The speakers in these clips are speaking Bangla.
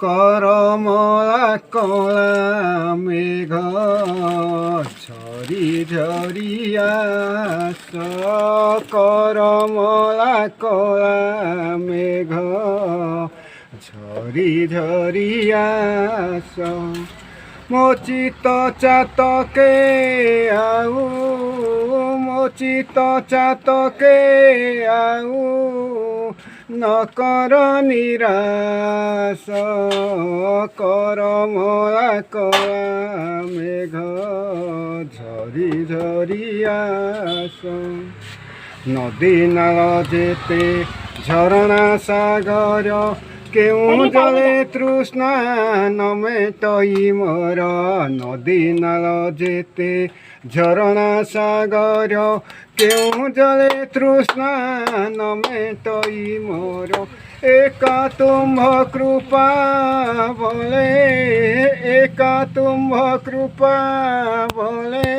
করমলা কলা মেঘ ঝরি ঝরি আস করমলা কলা মেঘ ঝরি ঝরি আস ମୋ ଚିତ ଚାତକେ ଆଉ ମୋ ଚିତ ଚାତକେ ଆଉ ନକର ନିରାଶ କରମଳା କଳା ମେଘ ଝରି ଝରି ଆସ ନଦୀ ନାଳ ଯେତେ ଝରଣା ସାଗର କେଉଁ ଜଳେ ତୃଷ୍ଣା ନମେଟଇ ମୋର ନଦୀ ନାଳ ଯେତେ ଝରଣା ସାଗର କେଉଁ ଜଳେ ତୃଷ୍ଣା ନମେଟଇ ମୋର ଏକା ତୁମ୍ଭ କୃପା ବଳେ ଏକା ତୁମ୍ଭ କୃପା ବଳେ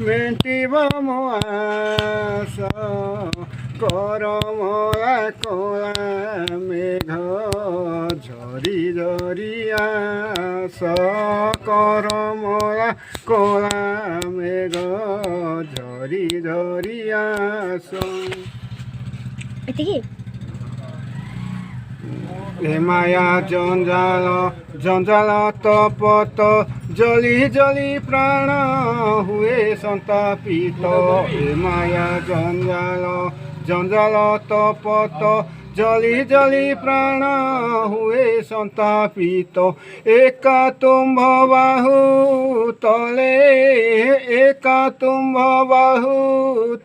ମେଣ୍ଟିବ ମୋ ଆଶ করমলা কলা মেঘ ঝরি ঝরি আস করমলা কলা মেঘ ঝরি ঝরি আস এ মায়া জঞ্জাল জঞ্জাল তপত জলি জলি প্রাণ হুয়ে সন্তাপিত এ মায়া জঞ্জাল জঞ্জাল তপত জলি জলি প্রাণ হুয়ে সন্তাপিত একা তুম্ভ বাহু তলে একা তুম্ভ বাহু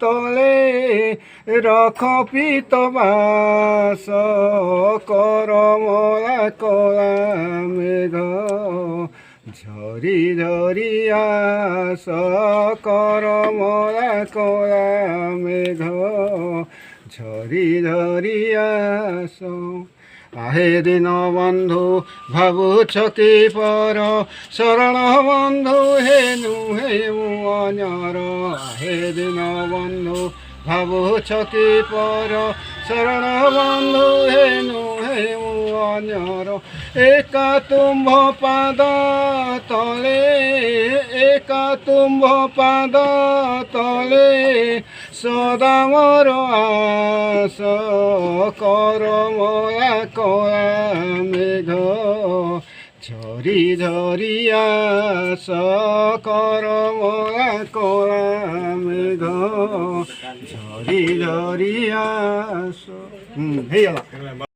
তলে রখ পিত বাস করমলা কলা মেঘ ঝরি ঝরি আস করমলা কলা মেঘ ঝরি ঝরি আস আহে দিন বন্ধু ভাবুছ কি পর শরণ বন্ধু হে নুহে মু অন্যর আহে দিন বন্ধু ভাবুছ কি পর শরণ বন্ধু হে নুহে মু অন্যর একা তুম্ভ পাদ তলে একা তুম্ভ পাদ তলে সদা মোর আস করমলা কলা মেঘ ঝরি ঝরি আস করমলা কলা মেঘ ঝরি ঝরি আস ହେଇଗଲା।